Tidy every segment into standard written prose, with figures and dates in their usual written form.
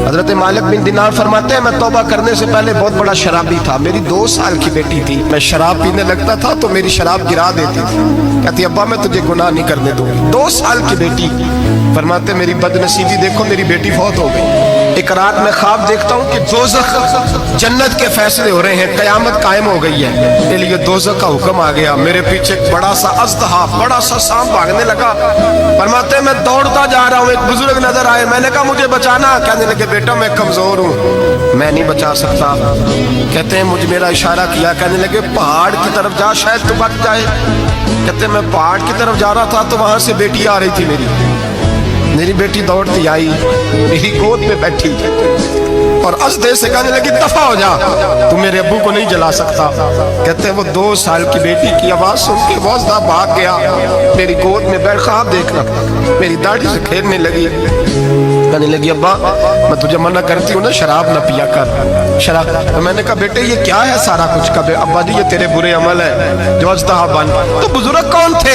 حضرت مالک بن دینار فرماتے ہیں میں توبہ کرنے سے پہلے بہت بڑا شرابی تھا، میری 2 سال کی بیٹی تھی، میں شراب پینے لگتا تھا تو میری شراب گرا دیتی تھی، کہتی ابا میں تجھے گناہ نہیں کرنے دوں گی۔ 2 سال کی بیٹی، فرماتے میری بد نصیبی دیکھو میری بیٹی فوت ہو گئی۔ ایک رات میں خواب دیکھتا ہوں کہ دوزخ جنت کے فیصلے ہو رہے ہیں، قیامت قائم ہو گئی ہے، میرے لیے دوزخ کا حکم آ گیا، میرے پیچھے ایک بڑا سا اژدہا، بڑا سا سانپ بھاگنے لگا۔ فرماتے ہیں میں دوڑتا جا رہا ہوں، ایک بزرگ نظر آئے، میں نے کہا مجھے بچانا، کہنے لگے بیٹا میں کمزور ہوں، میں نہیں بچا سکتا۔ کہتے ہیں مجھے میرا اشارہ کیا، کہنے لگے پہاڑ کی طرف جا شاید تو بچ جائے۔ کہتے ہیں میں پہاڑ کی طرف جا رہا تھا تو وہاں سے بیٹی آ رہی تھی، میری بیٹی دوڑتی آئی، میری گود میں بیٹھی اور اژدہے سے کہنے لگی دفع ہو جا، تو میرے ابو کو نہیں جلا سکتا۔ کہتے ہیں وہ 2 سال کی بیٹی کی آواز سن کے وہ اژدہا بھاگ گیا، میری گود میں بیٹھ خواب دیکھنا، میری داڑھی سے کھیلنے لگی، کہنے لگی ابا میں تجھے منع کرتی ہوں نا شراب نہ پیا کر شراب۔ میں نے کہا بیٹے یہ کیا ہے سارا کچھ؟ کبھی ابا جی یہ تیرے برے عمل ہے جو اژدہا بن۔ تو بزرگ کون تھے؟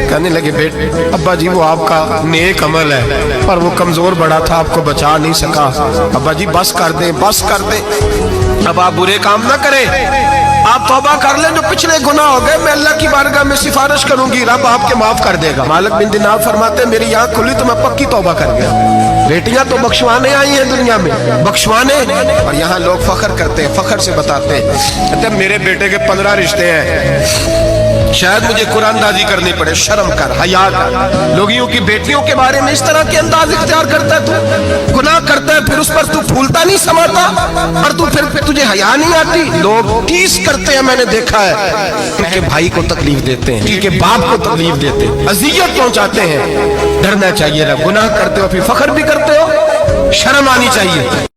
کہنے لگے بیٹے ابا جی وہ آپ کا نیک عمل ہے پر وہ کمزور بڑا تھا، آپ کو بچا نہیں سکا، ابا جی بس کر دیں بس کر دیں، اب آپ برے کام نہ کریں، آپ توبہ کر لیں، جو پچھلے گناہ ہو گئے میں اللہ کی بارگاہ میں سفارش کروں گی، رب آپ کے معاف کر دے گا۔ مالک بن دینار فرماتے ہیں میری آنکھ کھلی تو میں پکی توبہ کر گیا۔ بیٹیاں تو بخشوانے آئی ہیں دنیا میں، بخشوانے، اور یہاں لوگ فخر کرتے ہیں، فخر سے بتاتے ہیں، کہتے ہیں میرے بیٹے کے 15 رشتے ہیں، شاید مجھے قرآن دازی کرنی پڑے، شرم کر، حیا کر، لوگوں کی بیٹیوں کے بارے میں اس طرح کے انداز اختیار کرتا ہے، تو گناہ کرتا ہے پھر اس پر تو پھولتا نہیں سماتا، اور تو پھر تجھے حیا نہیں آتی۔ لوگ ٹیس کرتے ہیں، میں نے دیکھا ہے، ان کے بھائی کو تکلیف دیتے ہیں، ان کے باپ کو تکلیف دیتے ہیں، اذیت پہنچاتے ہیں۔ ڈرنا چاہیے، گناہ کرتے ہو پھر فخر بھی کرتے ہو، شرم آنی چاہیے۔